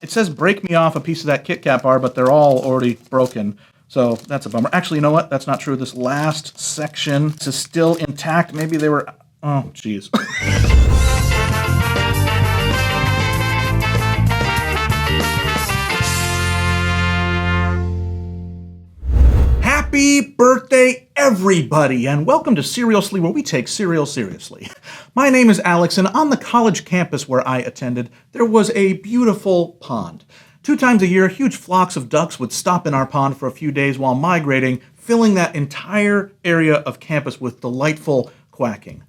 It says break me off a piece of that KitKat bar, but they're all already broken. So that's a bummer. Actually, you know what? That's not true. This last section is still intact. Maybe they were... Oh, geez. Happy birthday, everybody, and welcome to Cerealsly, where we take cereal seriously. My name is Alex, and on the college campus where I attended, there was a beautiful pond. 2 times a year, huge flocks of ducks would stop in our pond for a few days while migrating, filling that entire area of campus with delightful quacking.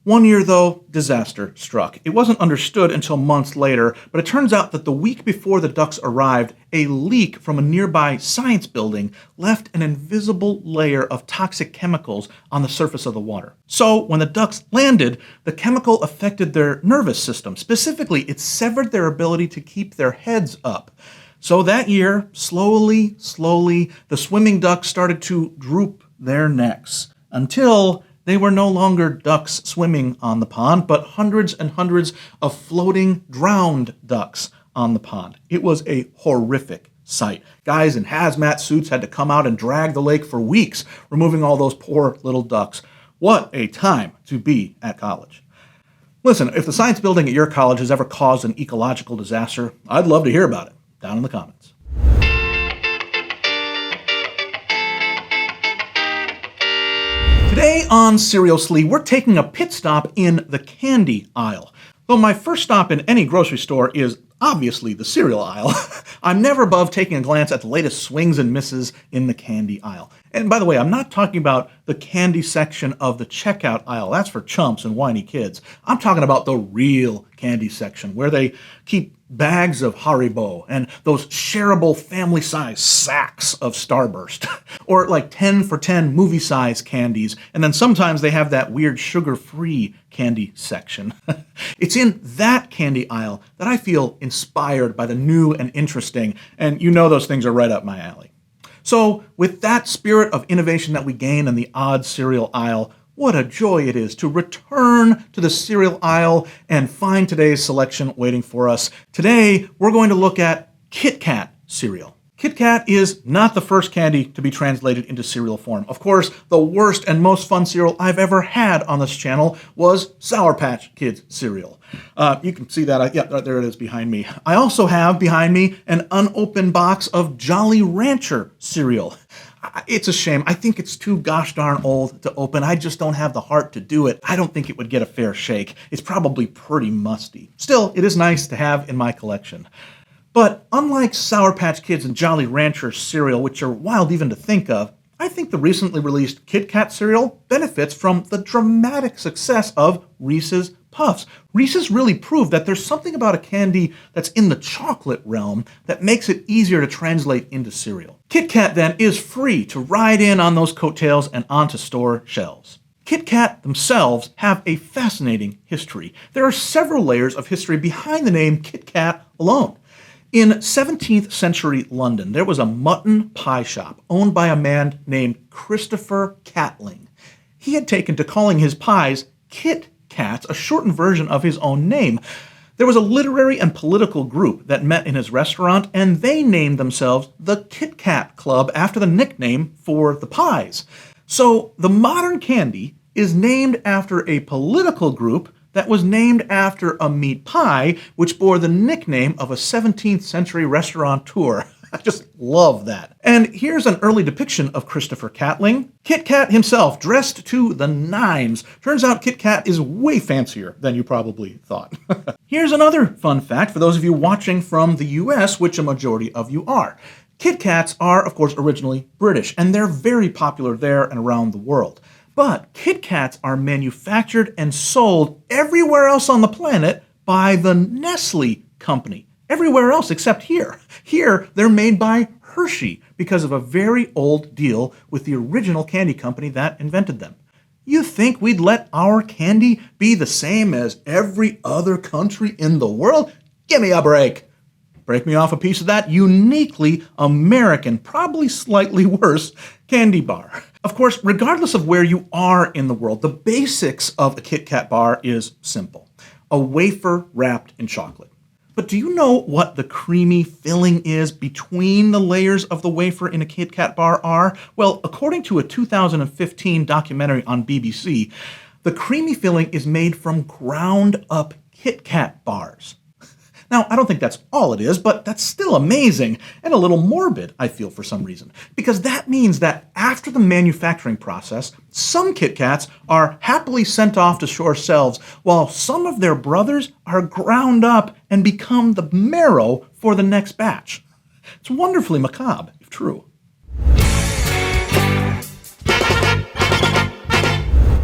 One year, though, disaster struck. It wasn't understood until months later, but it turns out that the week before the ducks arrived, a leak from a nearby science building left an invisible layer of toxic chemicals on the surface of the water. So, when the ducks landed, the chemical affected their nervous system. Specifically, it severed their ability to keep their heads up. So that year, slowly, the swimming ducks started to droop their necks until they were no longer ducks swimming on the pond, but hundreds and hundreds of floating, drowned ducks on the pond. It was a horrific sight. Guys in hazmat suits had to come out and drag the lake for weeks, removing all those poor little ducks. What a time to be at college. Listen, if the science building at your college has ever caused an ecological disaster, I'd love to hear about it. Down in the comments. Today on Cerealsly, we're taking a pit stop in the candy aisle. Though my first stop in any grocery store is obviously the cereal aisle, I'm never above taking a glance at the latest swings and misses in the candy aisle. And by the way, I'm not talking about the candy section of the checkout aisle. That's for chumps and whiny kids. I'm talking about the real candy section, where they keep bags of Haribo and those shareable family-size sacks of Starburst, or like 10 for 10 movie-size candies, and then sometimes they have that weird sugar-free candy section. It's in that candy aisle that I feel inspired by the new and interesting, and you know those things are right up my alley. So, with that spirit of innovation that we gain in the odd cereal aisle, what a joy it is to return to the cereal aisle and find today's selection waiting for us. Today, we're going to look at KitKat Cereal. KitKat is not the first candy to be translated into cereal form. Of course, the worst and most fun cereal I've ever had on this channel was Sour Patch Kids cereal. You can see that, yeah, there it is behind me. I also have behind me an unopened box of Jolly Rancher cereal. It's a shame. I think it's too gosh darn old to open. I just don't have the heart to do it. I don't think it would get a fair shake. It's probably pretty musty. Still, it is nice to have in my collection. But unlike Sour Patch Kids and Jolly Rancher cereal, which are wild even to think of, I think the recently released KitKat cereal benefits from the dramatic success of Reese's Puffs. Reese's really proved that there's something about a candy that's in the chocolate realm that makes it easier to translate into cereal. KitKat then is free to ride in on those coattails and onto store shelves. KitKat themselves have a fascinating history. There are several layers of history behind the name KitKat alone. In 17th century London, there was a mutton pie shop owned by a man named Christopher Catling. He had taken to calling his pies KitKats, a shortened version of his own name. There was a literary and political group that met in his restaurant, and they named themselves the KitKat Club after the nickname for the pies. So the modern candy is named after a political group that was named after a meat pie, which bore the nickname of a 17th century restaurateur. I just love that. And here's an early depiction of Christopher Catling. KitKat himself, dressed to the nines. Turns out KitKat is way fancier than you probably thought. Here's another fun fact for those of you watching from the US, which a majority of you are. KitKats are, of course, originally British, and they're very popular there and around the world. But KitKats are manufactured and sold everywhere else on the planet by the Nestle company. Everywhere else except here. Here, they're made by Hershey because of a very old deal with the original candy company that invented them. You think we'd let our candy be the same as every other country in the world? Give me a break. Break me off a piece of that uniquely American, probably slightly worse, candy bar. Of course, regardless of where you are in the world, the basics of a KitKat bar is simple. A wafer wrapped in chocolate. But do you know what the creamy filling is between the layers of the wafer in a Kit Kat bar are? Well, according to a 2015 documentary on BBC, the creamy filling is made from ground up Kit Kat bars. Now, I don't think that's all it is, but that's still amazing and a little morbid, I feel, for some reason. Because that means that after the manufacturing process, some Kit Kats are happily sent off to store shelves, while some of their brothers are ground up and become the marrow for the next batch. It's wonderfully macabre, if true.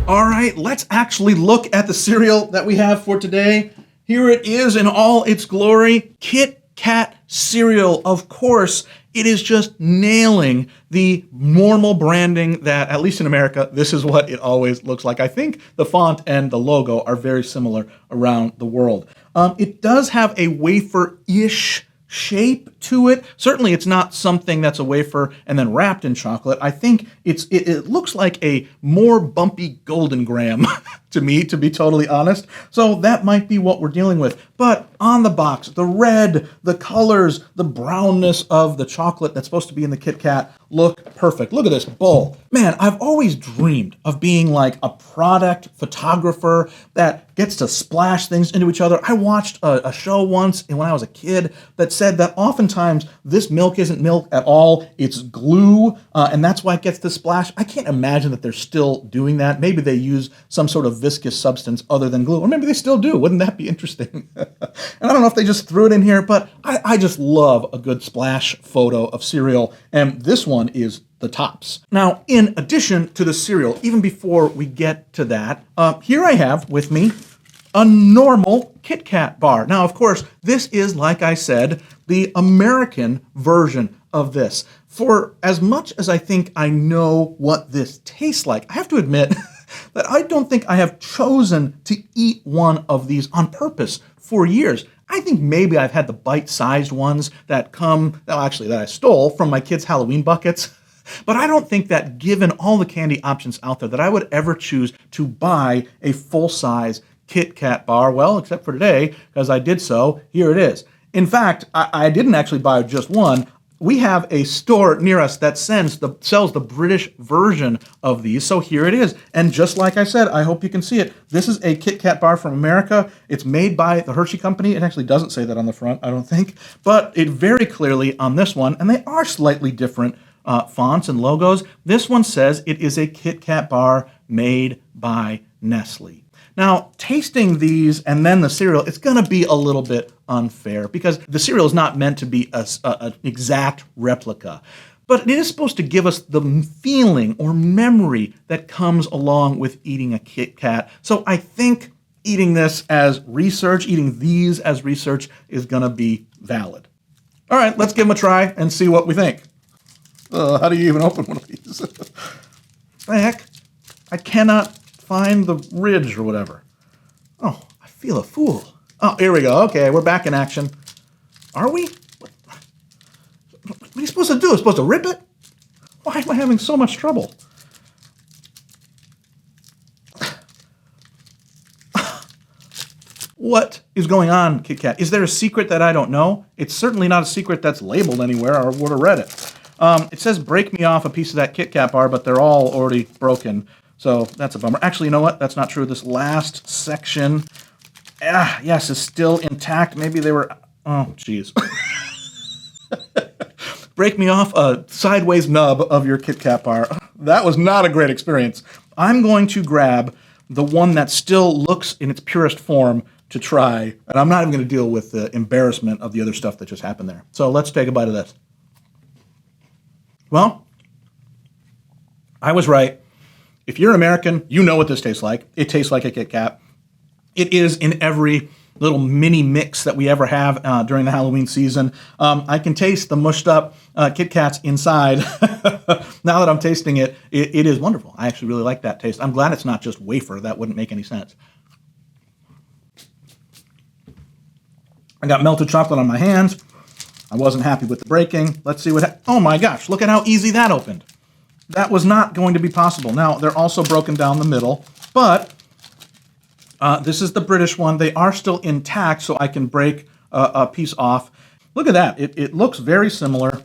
All right, let's actually look at the cereal that we have for today. Here it is in all its glory, KitKat Cereal. Of course, it is just nailing the normal branding that, at least in America, this is what it always looks like. I think the font and the logo are very similar around the world. It does have a wafer-ish shape to it. Certainly it's not something that's a wafer and then wrapped in chocolate. I think it looks like a more bumpy golden graham to me, to be totally honest. So that might be what we're dealing with. But on the box, the red, the colors, the brownness of the chocolate that's supposed to be in the Kit Kat look perfect. Look at this bowl. Man, I've always dreamed of being like a product photographer that gets to splash things into each other. I watched a show once when I was a kid that said that oftentimes this milk isn't milk at all, it's glue, and that's why it gets to splash. I can't imagine that they're still doing that. Maybe they use some sort of viscous substance other than glue, or maybe they still do. Wouldn't that be interesting? And I don't know if they just threw it in here, but I just love a good splash photo of cereal, and this one is the tops. Now, in addition to the cereal, even before we get to that, here I have with me a normal Kit Kat bar. Now, of course, this is, like I said, the American version of this. For as much as I think I know what this tastes like, I have to admit that I don't think I have chosen to eat one of these on purpose for years. I think maybe I've had the bite-sized ones that I stole from my kids' Halloween buckets. But I don't think that given all the candy options out there that I would ever choose to buy a full-size Kit Kat bar. Well, except for today, because I did so. Here it is. In fact, I didn't actually buy just one. We have a store near us that sells the British version of these, so here it is. And just like I said, I hope you can see it. This is a Kit Kat bar from America. It's made by the Hershey Company. It actually doesn't say that on the front, I don't think. But it very clearly on this one, and they are slightly different fonts and logos. This one says it is a Kit Kat bar made by Nestle. Now, tasting these and then the cereal, it's going to be a little bit unfair because the cereal is not meant to be an exact replica. But it is supposed to give us the feeling or memory that comes along with eating a Kit Kat. So I think eating these as research is going to be valid. All right, let's give them a try and see what we think. How do you even open one of these? The heck? I cannot find the ridge or whatever. Oh, I feel a fool. Oh, here we go. Okay, we're back in action. Are we? What are you supposed to do? Supposed to rip it? Why am I having so much trouble? What is going on, Kit Kat? Is there a secret that I don't know? It's certainly not a secret that's labeled anywhere, or I would have read it. It says break me off a piece of that Kit Kat bar, but they're all already broken. So that's a bummer. Actually, you know what? That's not true. This last section, yes, is still intact. Maybe they were, oh, geez. Break me off a sideways nub of your Kit Kat bar. That was not a great experience. I'm going to grab the one that still looks in its purest form to try, and I'm not even going to deal with the embarrassment of the other stuff that just happened there. So let's take a bite of this. Well, I was right. If you're American, you know what this tastes like. It tastes like a Kit Kat. It is in every little mini mix that we ever have during the Halloween season. I can taste the mushed up Kit Kats inside. Now that I'm tasting it, it is wonderful. I actually really like that taste. I'm glad it's not just wafer. That wouldn't make any sense. I got melted chocolate on my hands. I wasn't happy with the breaking. Let's see what oh my gosh, look at how easy that opened. That was not going to be possible. Now, they're also broken down the middle, but this is the British one. They are still intact, so I can break a piece off. Look at that. It looks very similar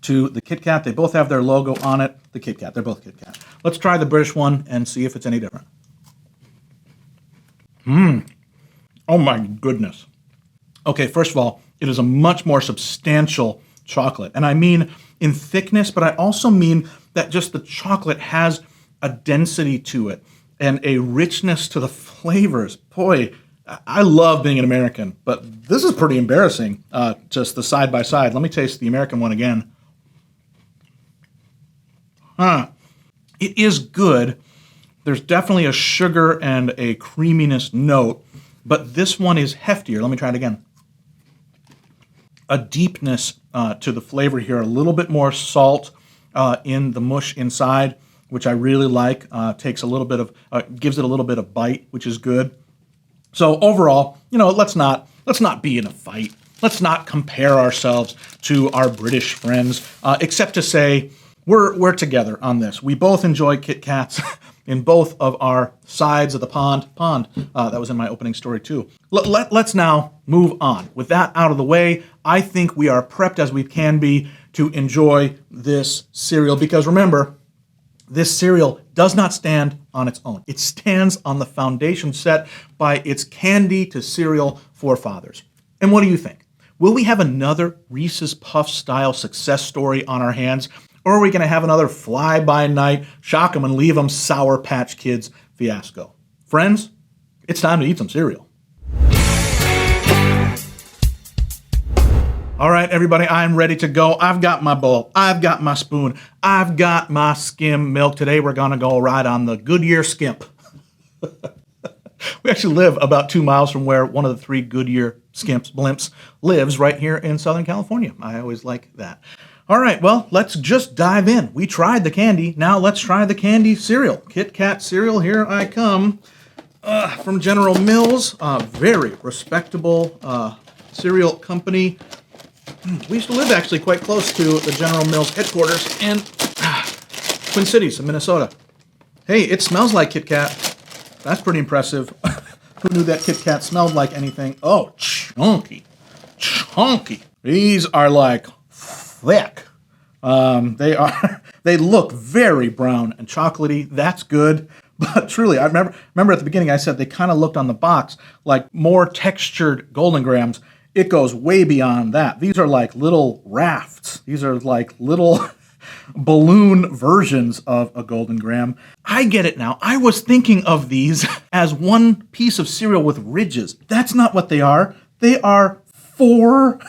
to the KitKat. They both have their logo on it. The KitKat. They're both KitKat. Let's try the British one and see if it's any different. Oh my goodness. Okay, first of all, it is a much more substantial chocolate. And I mean in thickness, but I also mean that just the chocolate has a density to it and a richness to the flavors. Boy, I love being an American, but this is pretty embarrassing, just the side by side. Let me taste the American one again. It is good. There's definitely a sugar and a creaminess note, but this one is heftier. Let me try it again. A deepness to the flavor here, a little bit more salt in the mush inside, which I really like. Takes a little bit of, gives it a little bit of bite, which is good. So overall, you know, let's not be in a fight. Let's not compare ourselves to our British friends, except to say we're together on this. We both enjoy KitKats in both of our sides of the pond. That was in my opening story too. Let's now move on. With that out of the way, I think we are prepped as we can be to enjoy this cereal, because remember, this cereal does not stand on its own. It stands on the foundation set by its candy to cereal forefathers. And what do you think? Will we have another Reese's Puff style success story on our hands? Or are we going to have another fly-by-night, shock 'em and leave 'em Sour Patch Kids fiasco? Friends, it's time to eat some cereal. All right, everybody, I'm ready to go. I've got my bowl. I've got my spoon. I've got my skim milk. Today we're going to go right on the Goodyear skimp. We actually live about 2 miles from where one of the 3 Goodyear blimps lives, right here in Southern California. I always like that. All right, well, let's just dive in. We tried the candy. Now let's try the candy cereal. KitKat Cereal, here I come. From General Mills, very respectable cereal company. We used to live actually quite close to the General Mills headquarters in Twin Cities in Minnesota. Hey, it smells like KitKat. That's pretty impressive. Who knew that KitKat smelled like anything? Oh, chunky. Chunky. These are like thick. They look very brown and chocolatey. That's good. But truly, I remember at the beginning I said they kind of looked on the box like more textured Golden Grams. It goes way beyond that. These are like little rafts. These are like little balloon versions of a Golden Graham. I get it now. I was thinking of these as one piece of cereal with ridges. That's not what they are. They are 4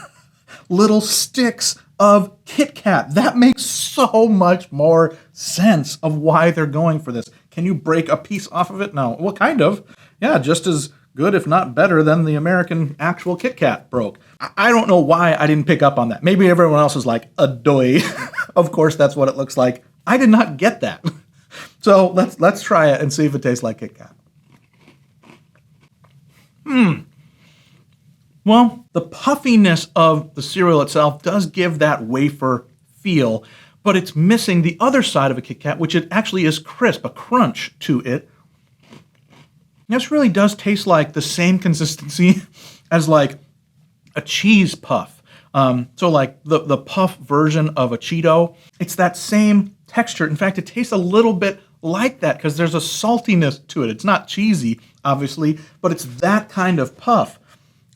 little sticks of KitKat. That makes so much more sense of why they're going for this. Can you break a piece off of it? No. Well, kind of. Yeah, just as good, if not better, than the American actual KitKat broke. I don't know why I didn't pick up on that. Maybe everyone else is like, adoy. Of course, that's what it looks like. I did not get that. So let's try it and see if it tastes like KitKat. Well, the puffiness of the cereal itself does give that wafer feel, but it's missing the other side of a KitKat, which it actually is crisp, a crunch to it. This really does taste like the same consistency as like a cheese puff. So like the puff version of a Cheeto, it's that same texture. In fact, it tastes a little bit like that because there's a saltiness to it. It's not cheesy, obviously, but it's that kind of puff.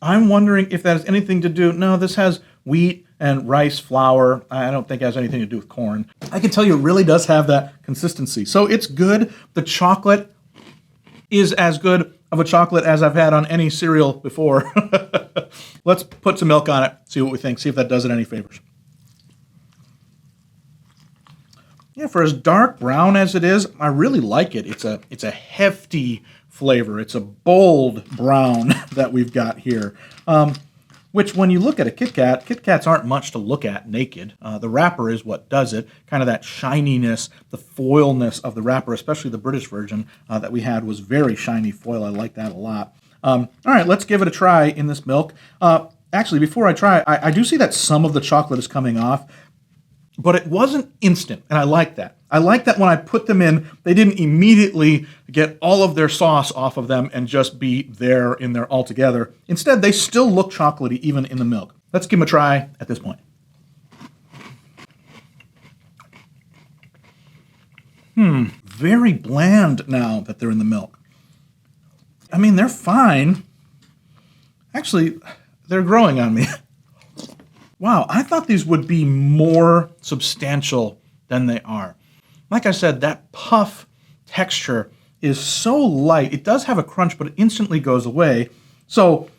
I'm wondering if that has anything to do. No, this has wheat and rice flour. I don't think it has anything to do with corn. I can tell you it really does have that consistency. So it's good. The chocolate is as good of a chocolate as I've had on any cereal before. Let's put some milk on it, see what we think, see if that does it any favors. Yeah, for as dark brown as it is, I really like it. It's a hefty flavor. It's a bold brown that we've got here. Which when you look at a KitKat, KitKats aren't much to look at naked. The wrapper is what does it. Kind of that shininess, the foilness of the wrapper, especially the British version that we had was very shiny foil. I like that a lot. All right, let's give it a try in this milk. Actually, before I try, I do see that some of the chocolate is coming off. but it wasn't instant, and I like that. I like that when I put them in, they didn't immediately get all of their sauce off of them and just be there in there all together. Instead, they still look chocolatey even in the milk. Let's give them a try at this point. Very bland now that they're in the milk. I mean, they're fine. Actually, they're growing on me. Wow, I thought these would be more substantial than they are. Like I said, that puff texture is so light. It does have a crunch, but it instantly goes away. So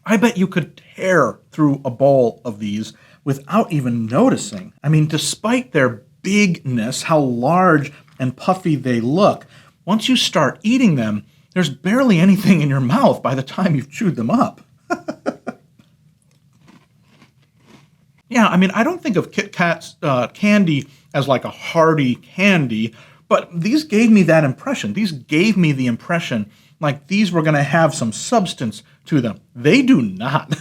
I bet you could tear through a bowl of these without even noticing. I mean, despite their bigness, how large and puffy they look, once you start eating them, there's barely anything in your mouth by the time you've chewed them up. Yeah, I mean, I don't think of KitKat's candy as like a hearty candy, but these gave me that impression. These gave me the impression like these were going to have some substance to them. They do not.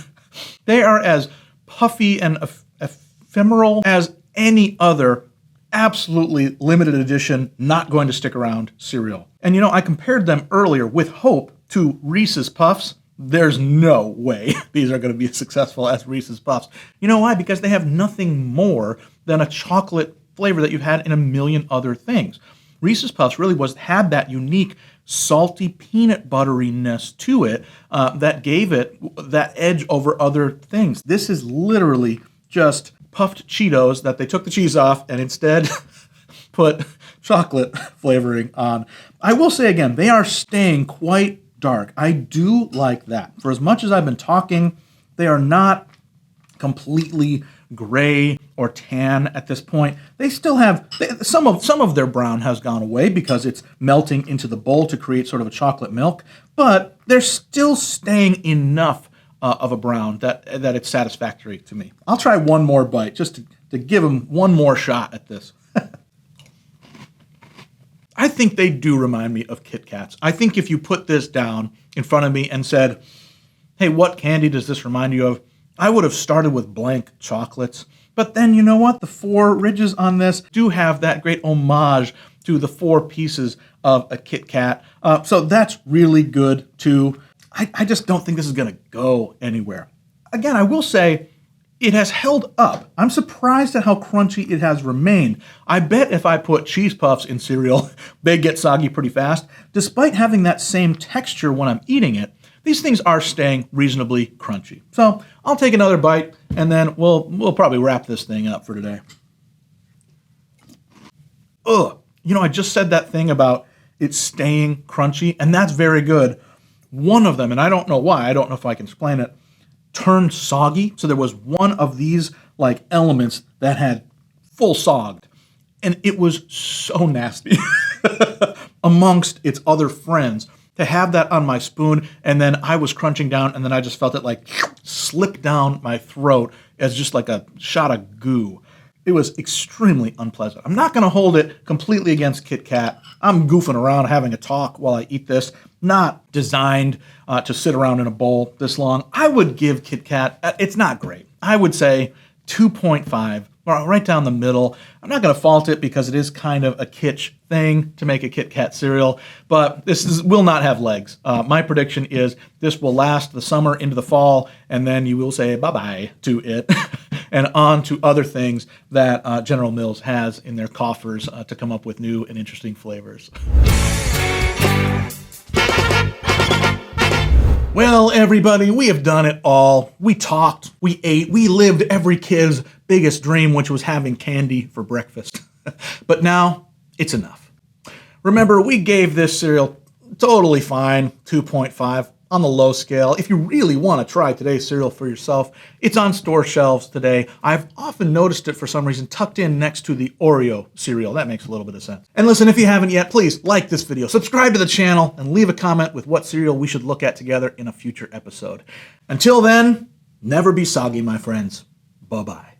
They are as puffy and ephemeral as any other absolutely limited edition, not going to stick around cereal. And you know, I compared them earlier with hope to Reese's Puffs. There's no way these are going to be as successful as Reese's Puffs. You know why? Because they have nothing more than a chocolate flavor that you've had in a million other things. Reese's Puffs really had that unique salty peanut butteriness to it that gave it that edge over other things. This is literally just puffed Cheetos that they took the cheese off and instead put chocolate flavoring on. I will say again, they are staying quite dark. I do like that. For as much as I've been talking, they are not completely gray or tan at this point. They still have some of their brown has gone away because it's melting into the bowl to create sort of a chocolate milk, but they're still staying enough of a brown that it's satisfactory to me. I'll try one more bite just to give them one more shot at this. I think they do remind me of KitKats. I think if you put this down in front of me and said, hey, what candy does this remind you of? I would have started with blank chocolates. But then you know what? The 4 ridges on this do have that great homage to the 4 pieces of a KitKat. So that's really good too. I just don't think this is going to go anywhere. Again, I will say, it has held up. I'm surprised at how crunchy it has remained. I bet if I put cheese puffs in cereal, they get soggy pretty fast. Despite having that same texture when I'm eating it, these things are staying reasonably crunchy. So I'll take another bite, and then we'll probably wrap this thing up for today. Ugh. You know, I just said that thing about it staying crunchy, and that's very good. One of them, and I don't know why, I don't know if I can explain it, turned soggy. So there was one of these like elements that had full sogged, and it was so nasty amongst its other friends to have that on my spoon, and then I was crunching down, and then I just felt it like slip down my throat as just like a shot of goo. It was extremely unpleasant. I'm not going to hold it completely against KitKat. I'm goofing around having a talk while I eat this, not designed to sit around in a bowl this long. I would give KitKat, it's not great. I would say 2.5, right down the middle. I'm not going to fault it because it is kind of a kitsch thing to make a KitKat cereal, but will not have legs. My prediction is this will last the summer into the fall, and then you will say bye-bye to it and on to other things that General Mills has in their coffers to come up with new and interesting flavors. Well, everybody, we have done it all. We talked, we ate, we lived every kid's biggest dream, which was having candy for breakfast. But now, it's enough. Remember, we gave this cereal totally fine, 2.5 on the low scale. If you really want to try today's cereal for yourself, it's on store shelves today. I've often noticed it for some reason tucked in next to the Oreo cereal. That makes a little bit of sense. And listen, if you haven't yet, please like this video, subscribe to the channel, and leave a comment with what cereal we should look at together in a future episode. Until then, never be soggy, my friends. Bye-bye.